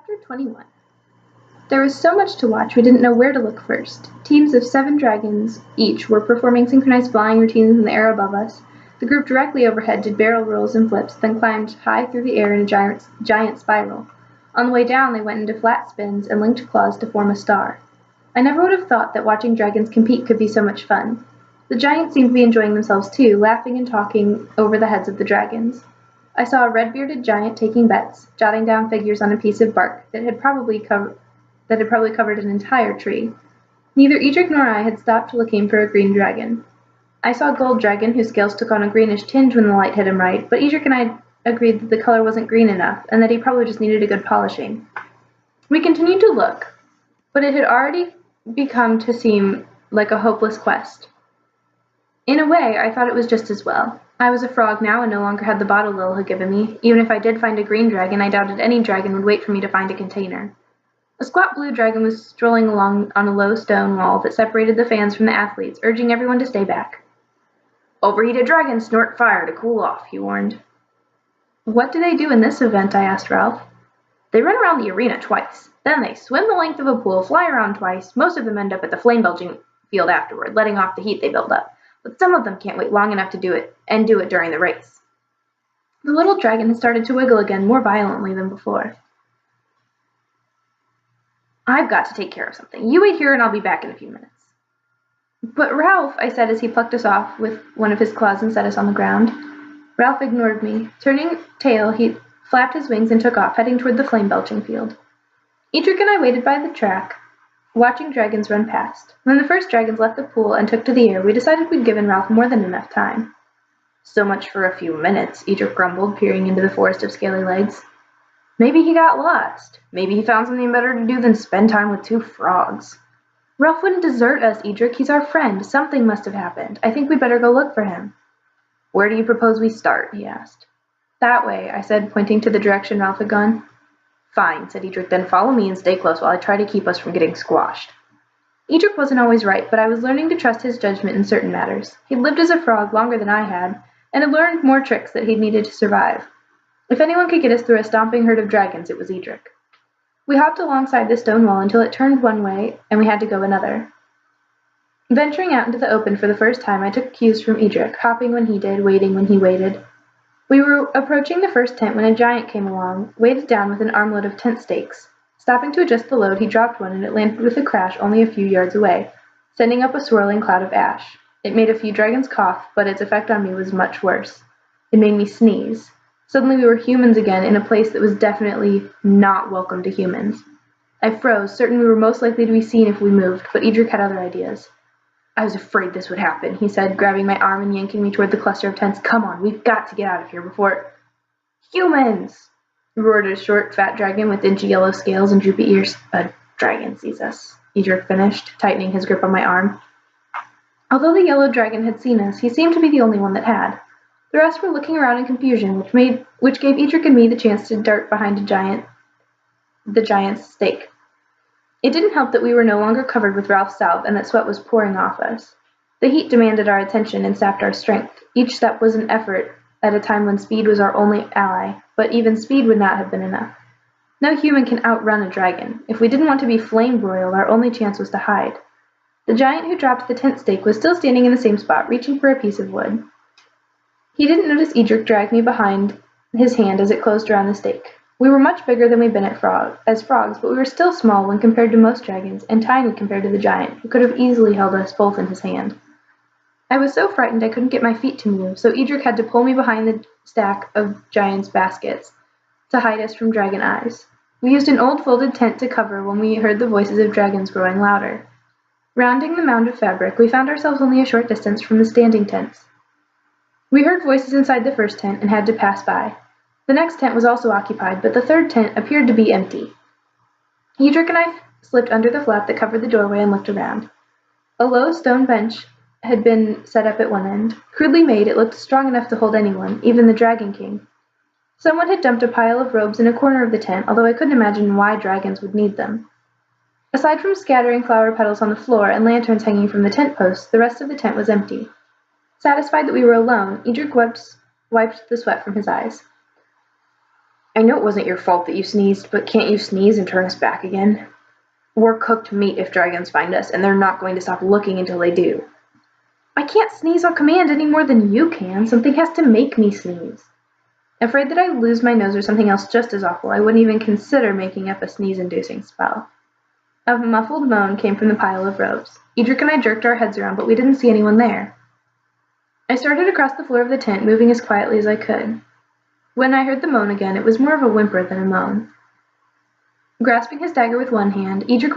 Chapter 21. There was so much to watch we didn't know where to look first. Teams of 7 dragons each were performing synchronized flying routines in the air above us. The group directly overhead did barrel rolls and flips, then climbed high through the air in a giant spiral. On the way down they went into flat spins and linked claws to form a star. I never would have thought that watching dragons compete could be so much fun. The giants seemed to be enjoying themselves too, laughing and talking over the heads of the dragons. I saw a red-bearded giant taking bets, jotting down figures on a piece of bark that had probably covered an entire tree. Neither Edric nor I had stopped looking for a green dragon. I saw a gold dragon whose scales took on a greenish tinge when the light hit him right, but Edric and I agreed that the color wasn't green enough, and that he probably just needed a good polishing. We continued to look, but it had already begun to seem like a hopeless quest. In a way, I thought it was just as well. I was a frog now and no longer had the bottle Lil had given me. Even if I did find a green dragon, I doubted any dragon would wait for me to find a container. A squat blue dragon was strolling along on a low stone wall that separated the fans from the athletes, urging everyone to stay back. "Overheated dragons snort fire to cool off," he warned. "What do they do in this event?" I asked Ralph. "They run around the arena twice. Then they swim the length of a pool, fly around twice. Most of them end up at the flame-belching field afterward, letting off the heat they build up. But some of them can't wait long enough to do it during the race." The little dragon had started to wiggle again more violently than before. "I've got to take care of something. You wait here and I'll be back in a few minutes." "But Ralph," I said as he plucked us off with one of his claws and set us on the ground. Ralph ignored me. Turning tail, he flapped his wings and took off, heading toward the flame-belching field. Edric and I waited by the track, watching dragons run past. When the first dragons left the pool and took to the air, we decided we'd given Ralph more than enough time. "So much for a few minutes," Edric grumbled, peering into the forest of scaly legs. "Maybe he got lost. Maybe he found something better to do than spend time with 2 frogs." "Ralph wouldn't desert us, Edric. He's our friend. Something must have happened. I think we'd better go look for him." "Where do you propose we start?" he asked. "That way," I said, pointing to the direction Ralph had gone. "Fine," said Edric, "then follow me and stay close while I try to keep us from getting squashed." Edric wasn't always right, but I was learning to trust his judgment in certain matters. He'd lived as a frog longer than I had, and had learned more tricks that he'd needed to survive. If anyone could get us through a stomping herd of dragons, it was Edric. We hopped alongside the stone wall until it turned one way, and we had to go another. Venturing out into the open for the first time, I took cues from Edric, hopping when he did, waiting when he waited. We were approaching the first tent when a giant came along, weighted down with an armload of tent stakes. Stopping to adjust the load, he dropped one and it landed with a crash only a few yards away, sending up a swirling cloud of ash. It made a few dragons cough, but its effect on me was much worse. It made me sneeze. Suddenly we were humans again in a place that was definitely not welcome to humans. I froze, certain we were most likely to be seen if we moved, but Edric had other ideas. "I was afraid this would happen," he said, grabbing my arm and yanking me toward the cluster of tents. "Come on, we've got to get out of here before—" "Humans!" roared a short, fat dragon with dingy yellow scales and droopy ears. "A dragon sees us," Edric finished, tightening his grip on my arm. Although the yellow dragon had seen us, he seemed to be the only one that had. The rest were looking around in confusion, which gave Edric and me the chance to dart behind the giant's stake. It didn't help that we were no longer covered with Ralph's salve and that sweat was pouring off us. The heat demanded our attention and sapped our strength. Each step was an effort at a time when speed was our only ally, but even speed would not have been enough. No human can outrun a dragon. If we didn't want to be flame-broiled, our only chance was to hide. The giant who dropped the tent stake was still standing in the same spot, reaching for a piece of wood. He didn't notice Edric drag me behind his hand as it closed around the stake. We were much bigger than we'd been as frogs, but we were still small when compared to most dragons, and tiny compared to the giant, who could have easily held us both in his hand. I was so frightened I couldn't get my feet to move, so Edric had to pull me behind the stack of giants' baskets to hide us from dragon eyes. We used an old folded tent to cover when we heard the voices of dragons growing louder. Rounding the mound of fabric, we found ourselves only a short distance from the standing tents. We heard voices inside the first tent and had to pass by. The next tent was also occupied, but the third tent appeared to be empty. Edric and I slipped under the flap that covered the doorway and looked around. A low stone bench had been set up at one end. Crudely made, it looked strong enough to hold anyone, even the Dragon King. Someone had dumped a pile of robes in a corner of the tent, although I couldn't imagine why dragons would need them. Aside from scattering flower petals on the floor and lanterns hanging from the tent posts, the rest of the tent was empty. Satisfied that we were alone, Edric wiped the sweat from his eyes. I know it wasn't your fault that you sneezed, but can't you sneeze and turn us back again? We're cooked meat if dragons find us, and they're not going to stop looking until they do. I can't sneeze on command any more than you can. Something has to make me sneeze. Afraid that I'd lose my nose or something else just as awful, I wouldn't even consider making up a sneeze-inducing spell. A muffled moan came from the pile of robes. Edric and I jerked our heads around, but we didn't see anyone there. I started across the floor of the tent, moving as quietly as I could. When I heard the moan again, it was more of a whimper than a moan. Grasping his dagger with one hand, Edric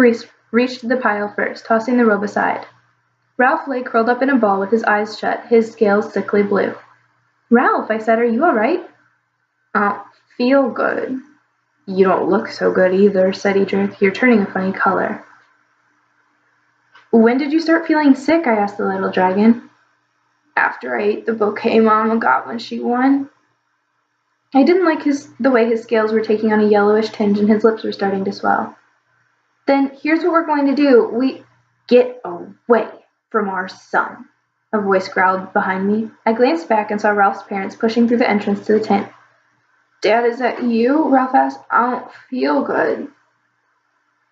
reached the pile first, tossing the robe aside. Ralph lay curled up in a ball with his eyes shut, his scales sickly blue. Ralph, I said, are you all right? I don't feel good. You don't look so good either, said Edric. You're turning a funny color. When did you start feeling sick? I asked the little dragon. After I ate the bouquet Mama got when she won. I didn't like the way his scales were taking on a yellowish tinge and his lips were starting to swell. Then here's what we're going to do. We get away from our son, a voice growled behind me. I glanced back and saw Ralph's parents pushing through the entrance to the tent. Dad, is that you? Ralph asked. I don't feel good.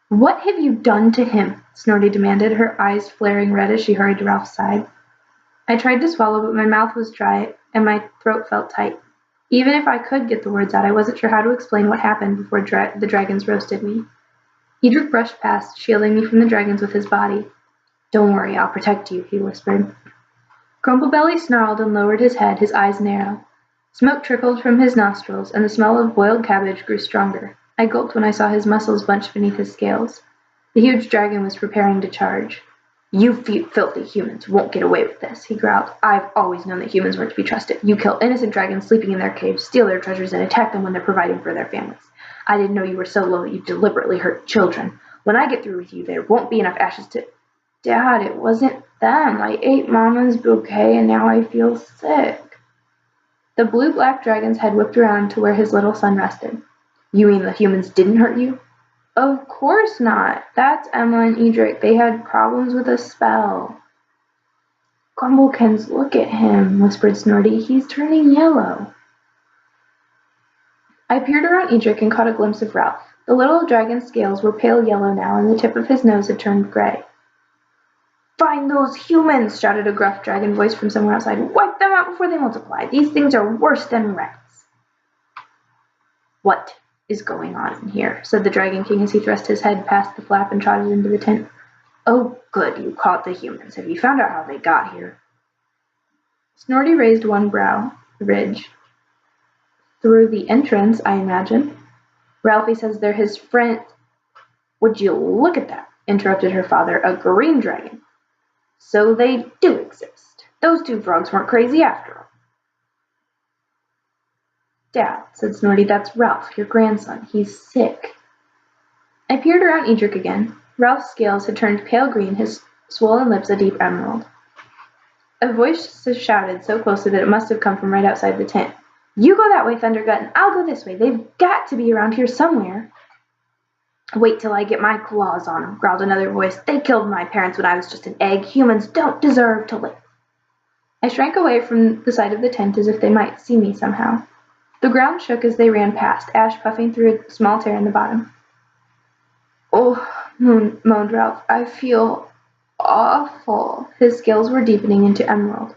What have you done to him? Snorty demanded, her eyes flaring red as she hurried to Ralph's side. I tried to swallow, but my mouth was dry and my throat felt tight. Even if I could get the words out, I wasn't sure how to explain what happened before the dragons roasted me. Edric brushed past, shielding me from the dragons with his body. Don't worry, I'll protect you, he whispered. Grumblebelly snarled and lowered his head, his eyes narrow. Smoke trickled from his nostrils, and the smell of boiled cabbage grew stronger. I gulped when I saw his muscles bunched beneath his scales. The huge dragon was preparing to charge. You filthy humans won't get away with this, he growled. I've always known that humans weren't to be trusted. You kill innocent dragons sleeping in their caves, steal their treasures, and attack them when they're providing for their families. I didn't know you were so low that you deliberately hurt children. When I get through with you, there won't be enough ashes to... Dad, it wasn't them. I ate Mama's bouquet and now I feel sick. The blue-black dragon's head whipped around to where his little son rested. You mean the humans didn't hurt you? Of course not. That's Emma and Edric. They had problems with a spell. Grumblekins, look at him, whispered Snorty. He's turning yellow. I peered around Edric and caught a glimpse of Ralph. The little dragon's scales were pale yellow now, and the tip of his nose had turned gray. Find those humans, shouted a gruff dragon voice from somewhere outside. Wipe them out before they multiply. These things are worse than rats. What is going on in here? Said the Dragon King as he thrust his head past the flap and trotted into the tent. Oh, good, you caught the humans. Have you found out how they got here? Snorty raised one brow ridge. Through the entrance, I imagine. Ralphie says they're his friend. Would you look at that? Interrupted her father. A green dragon. So they do exist. Those two frogs weren't crazy after all. Dad, said Snorty, that's Ralph, your grandson. He's sick. I peered around Edric again. Ralph's scales had turned pale green, his swollen lips a deep emerald. A voice shouted so closely that it must have come from right outside the tent. You go that way, Thundergut, and I'll go this way. They've got to be around here somewhere. Wait till I get my claws on them, growled another voice. They killed my parents when I was just an egg. Humans don't deserve to live. I shrank away from the side of the tent as if they might see me somehow. The ground shook as they ran past, ash puffing through a small tear in the bottom. Oh, moaned Ralph. I feel awful. His scales were deepening into emerald.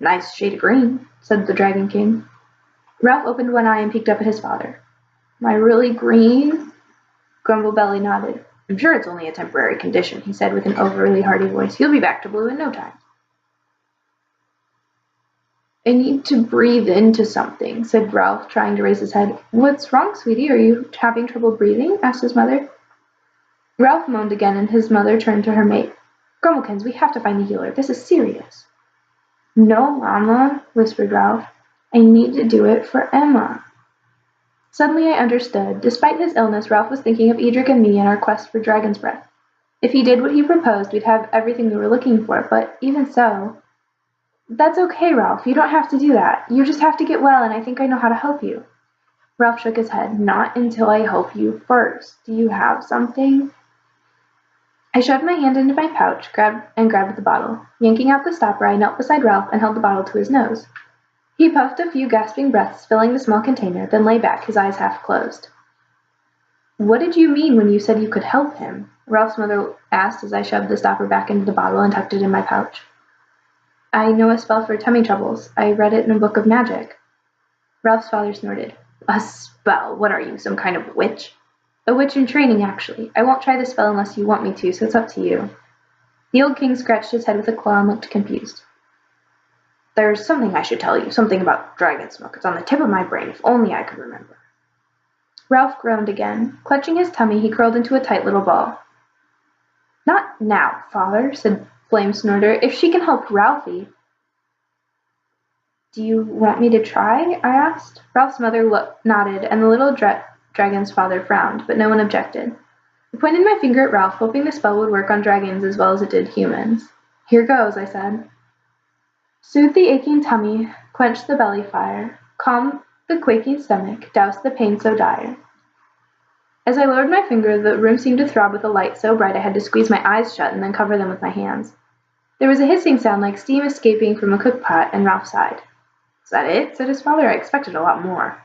Nice shade of green, said the Dragon King. Ralph opened one eye and peeked up at his father. Am I really green? Grumblebelly nodded. I'm sure it's only a temporary condition, he said with an overly hearty voice. You'll be back to blue in no time. I need to breathe into something, said Ralph, trying to raise his head. What's wrong, sweetie? Are you having trouble breathing? Asked his mother. Ralph moaned again, and his mother turned to her mate. Grumblekins, we have to find the healer. This is serious. No, Mama, whispered Ralph. I need to do it for Emma. Suddenly I understood. Despite his illness, Ralph was thinking of Edric and me in our quest for Dragon's Breath. If he did what he proposed, we'd have everything we were looking for, but even so... That's okay, Ralph. You don't have to do that. You just have to get well, and I think I know how to help you. Ralph shook his head. Not until I help you first. Do you have something? I shoved my hand into my pouch, grabbed the bottle. Yanking out the stopper, I knelt beside Ralph and held the bottle to his nose. He puffed a few gasping breaths, filling the small container, then lay back, his eyes half closed. What did you mean when you said you could help him? Ralph's mother asked as I shoved the stopper back into the bottle and tucked it in my pouch. I know a spell for tummy troubles. I read it in a book of magic. Ralph's father snorted. A spell? What are you, some kind of witch? A witch in training, actually. I won't try the spell unless you want me to, so it's up to you. The old king scratched his head with a claw and looked confused. There's something I should tell you, something about dragon smoke. It's on the tip of my brain, if only I could remember. Ralph groaned again. Clutching his tummy, he curled into a tight little ball. Not now, father, said Flame Snorter. If she can help Ralphie. Do you want me to try? I asked. Ralph's mother nodded, and the little dragon's father frowned, but no one objected. I pointed my finger at Ralph, hoping the spell would work on dragons as well as it did humans. Here goes, I said. Soothe the aching tummy, quench the belly fire, calm the quaking stomach, douse the pain so dire. As I lowered my finger, the room seemed to throb with a light so bright I had to squeeze my eyes shut and then cover them with my hands. There was a hissing sound like steam escaping from a cookpot, and Ralph sighed. Is that it? Said his father. I expected a lot more.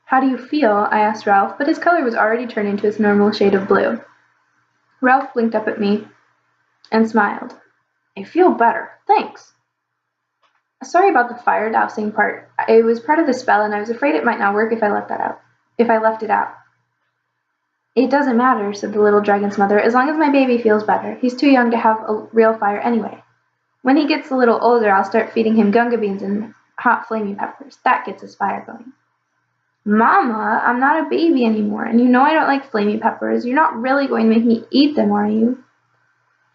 How do you feel? I asked Ralph, but his color was already turning to its normal shade of blue. Ralph blinked up at me and smiled. I feel better. Thanks. Sorry about the fire dousing part. It was part of the spell, and I was afraid it might not work if I left it out. It doesn't matter, said the little dragon's mother, as long as my baby feels better. He's too young to have a real fire anyway. When he gets a little older, I'll start feeding him gunga beans and hot flaming peppers. That gets his fire going. Mama, I'm not a baby anymore, and you know I don't like flaming peppers. You're not really going to make me eat them, are you?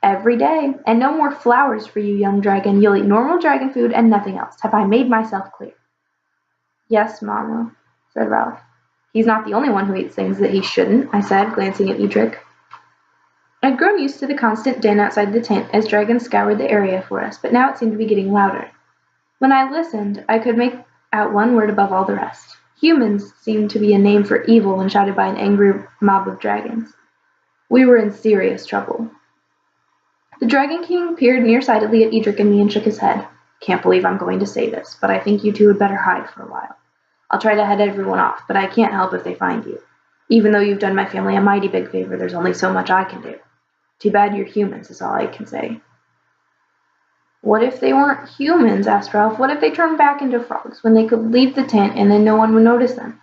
Every day. And no more flowers for you, young dragon. You'll eat normal dragon food and nothing else. Have I made myself clear? Yes, Mama, said Ralph. He's not the only one who eats things that he shouldn't, I said, glancing at Edric. I'd grown used to the constant din outside the tent as dragons scoured the area for us, but now it seemed to be getting louder. When I listened, I could make out one word above all the rest. Humans seemed to be a name for evil when shouted by an angry mob of dragons. We were in serious trouble. The Dragon King peered nearsightedly at Edric and me and shook his head. Can't believe I'm going to say this, but I think you two had better hide for a while. I'll try to head everyone off, but I can't help if they find you. Even though you've done my family a mighty big favor, there's only so much I can do. Too bad you're humans, is all I can say. What if they weren't humans? Asked Ralph. What if they turned back into frogs when they could leave the tent and then no one would notice them?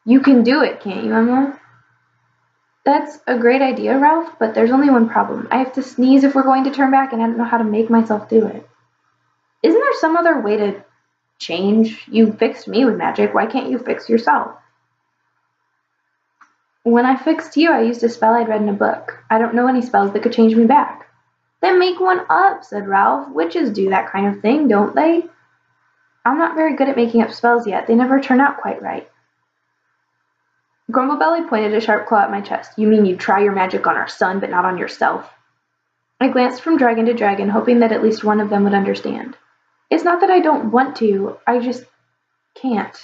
You can do it, can't you, Emma? That's a great idea, Ralph, but there's only one problem. I have to sneeze if we're going to turn back, and I don't know how to make myself do it. Isn't there some other way to change? You fixed me with magic. Why can't you fix yourself? When I fixed you, I used a spell I'd read in a book. I don't know any spells that could change me back. Then make one up, said Ralph. Witches do that kind of thing, don't they? I'm not very good at making up spells yet. They never turn out quite right. Grumblebelly pointed a sharp claw at my chest. You mean you'd try your magic on our son, but not on yourself? I glanced from dragon to dragon, hoping that at least one of them would understand. It's not that I don't want to, I just can't.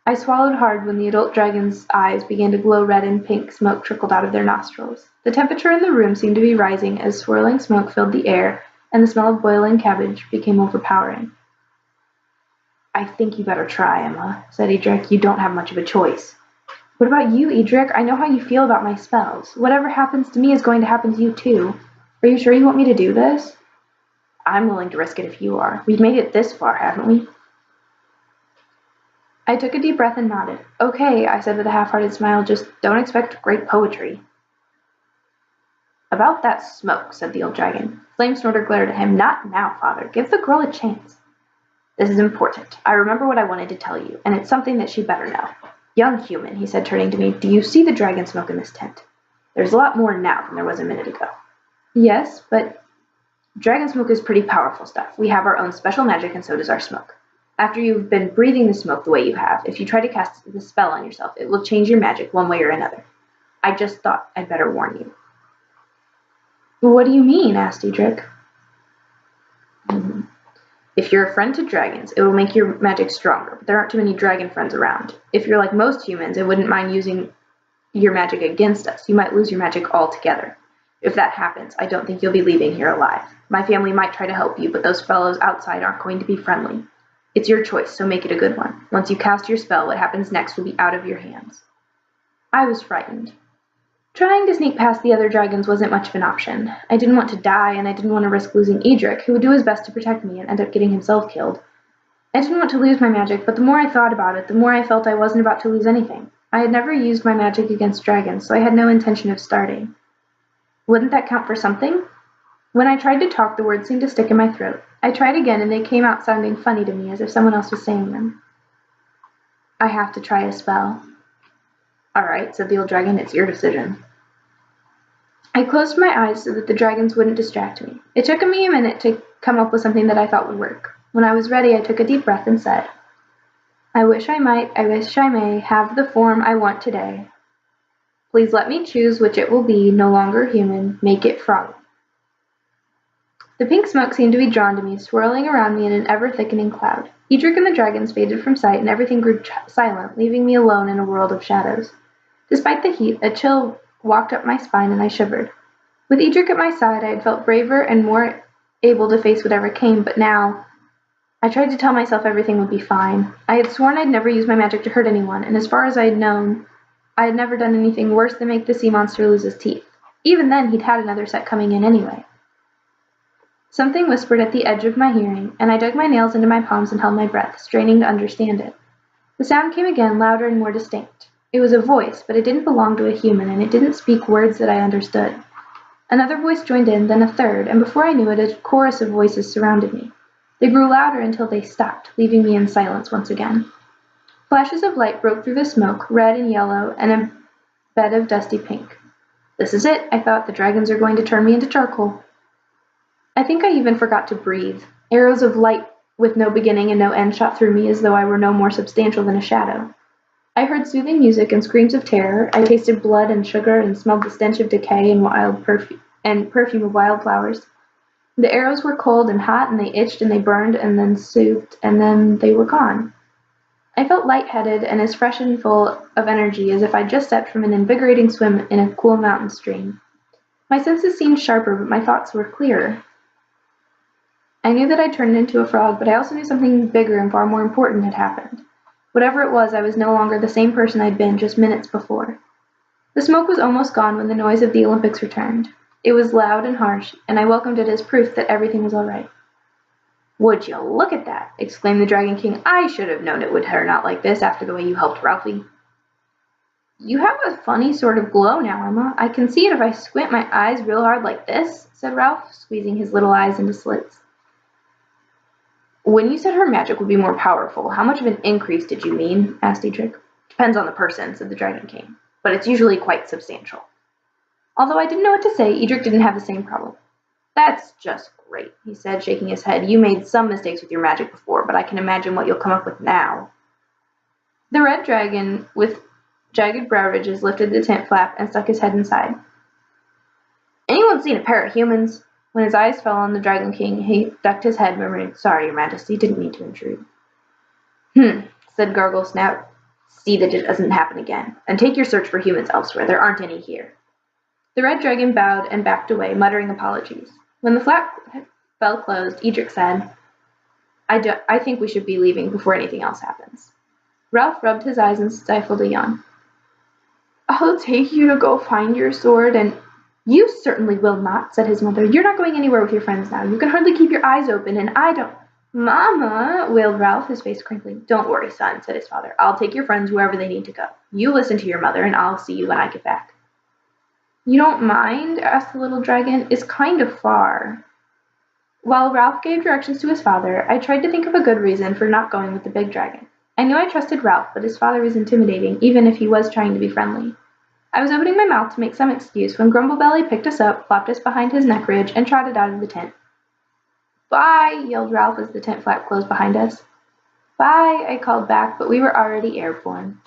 I swallowed hard when the adult dragon's eyes began to glow red and pink smoke trickled out of their nostrils. The temperature in the room seemed to be rising as swirling smoke filled the air, and the smell of boiling cabbage became overpowering. I think you better try, Emma, said Edric. You don't have much of a choice. What about you, Edric? I know how you feel about my spells. Whatever happens to me is going to happen to you, too. Are you sure you want me to do this? I'm willing to risk it if you are. We've made it this far, haven't we? I took a deep breath and nodded. Okay, I said with a half-hearted smile, just don't expect great poetry. About that smoke, said the old dragon. Flame Snorter glared at him. Not now, father. Give the girl a chance. This is important. I remember what I wanted to tell you, and it's something that she better know. Young human, he said, turning to me, do you see the dragon smoke in this tent? There's a lot more now than there was a minute ago. Yes, but dragon smoke is pretty powerful stuff. We have our own special magic, and so does our smoke. After you've been breathing the smoke the way you have, if you try to cast the spell on yourself, it will change your magic one way or another. I just thought I'd better warn you. What do you mean? Asked Edric. If you're a friend to dragons, it will make your magic stronger, but there aren't too many dragon friends around. If you're like most humans and wouldn't mind using your magic against us, you might lose your magic altogether. If that happens, I don't think you'll be leaving here alive. My family might try to help you, but those fellows outside aren't going to be friendly. It's your choice, so make it a good one. Once you cast your spell, what happens next will be out of your hands." I was frightened. Trying to sneak past the other dragons wasn't much of an option. I didn't want to die, and I didn't want to risk losing Edric, who would do his best to protect me and end up getting himself killed. I didn't want to lose my magic, but the more I thought about it, the more I felt I wasn't about to lose anything. I had never used my magic against dragons, so I had no intention of starting. Wouldn't that count for something? When I tried to talk, the words seemed to stick in my throat. I tried again, and they came out sounding funny to me, as if someone else was saying them. "I have to try a spell." "All right," said the old dragon, "it's your decision." I closed my eyes so that the dragons wouldn't distract me. It took me a minute to come up with something that I thought would work. When I was ready, I took a deep breath and said, "I wish I may, have the form I want today. Please let me choose which it will be, no longer human, make it frog." The pink smoke seemed to be drawn to me, swirling around me in an ever-thickening cloud. Edric and the dragons faded from sight, and everything grew silent, leaving me alone in a world of shadows. Despite the heat, a chill walked up my spine, and I shivered. With Edric at my side, I had felt braver and more able to face whatever came, but now I tried to tell myself everything would be fine. I had sworn I'd never use my magic to hurt anyone, and as far as I had known, I had never done anything worse than make the sea monster lose his teeth. Even then, he'd had another set coming in anyway. Something whispered at the edge of my hearing, and I dug my nails into my palms and held my breath, straining to understand it. The sound came again, louder and more distinct. It was a voice, but it didn't belong to a human, and it didn't speak words that I understood. Another voice joined in, then a third, and before I knew it, a chorus of voices surrounded me. They grew louder until they stopped, leaving me in silence once again. Flashes of light broke through the smoke, red and yellow, and a bed of dusty pink. This is it, I thought. The dragons are going to turn me into charcoal. I think I even forgot to breathe. Arrows of light with no beginning and no end shot through me as though I were no more substantial than a shadow. I heard soothing music and screams of terror. I tasted blood and sugar and smelled the stench of decay and perfume of wildflowers. The arrows were cold and hot, and they itched and they burned and then soothed, and then they were gone. I felt lightheaded and as fresh and full of energy as if I'd just stepped from an invigorating swim in a cool mountain stream. My senses seemed sharper, but my thoughts were clearer. I knew that I'd turned into a frog, but I also knew something bigger and far more important had happened. Whatever it was, I was no longer the same person I'd been just minutes before. The smoke was almost gone when the noise of the Olympics returned. It was loud and harsh, and I welcomed it as proof that everything was all right. "Would you look at that!" exclaimed the Dragon King. "I should have known it would turn out like this after the way you helped Ralphie." "You have a funny sort of glow now, Emma. I can see it if I squint my eyes real hard like this," said Ralph, squeezing his little eyes into slits. "When you said her magic would be more powerful, how much of an increase did you mean?" asked Edric. "Depends on the person," said the Dragon King, "but it's usually quite substantial." Although I didn't know what to say, Edric didn't have the same problem. "That's just great," he said, shaking his head. "You made some mistakes with your magic before, but I can imagine what you'll come up with now." The red dragon, with jagged brow ridges, lifted the tent flap and stuck his head inside. "Anyone seen a pair of humans?" When his eyes fell on the Dragon King, he ducked his head, murmuring, "Sorry, Your Majesty, didn't mean to intrude." Said Gargle Snout. "See that it doesn't happen again, and take your search for humans elsewhere. There aren't any here." The red dragon bowed and backed away, muttering apologies. When the flap fell closed, Edric said, I think we should be leaving before anything else happens." Ralph rubbed his eyes and stifled a yawn. "I'll take you to go find your sword and—" "You certainly will not," said his mother. "You're not going anywhere with your friends now. You can hardly keep your eyes open, and I don't—" "Mama," wailed Ralph, his face crinkling. "Don't worry, son," said his father. "I'll take your friends wherever they need to go. You listen to your mother, and I'll see you when I get back." "You don't mind?" asked the little dragon. "It's kind of far." While Ralph gave directions to his father, I tried to think of a good reason for not going with the big dragon. I knew I trusted Ralph, but his father was intimidating, even if he was trying to be friendly. I was opening my mouth to make some excuse when Grumblebelly picked us up, flopped us behind his neck ridge, and trotted out of the tent. "Bye," yelled Ralph as the tent flap closed behind us. "Bye," I called back, but we were already airborne.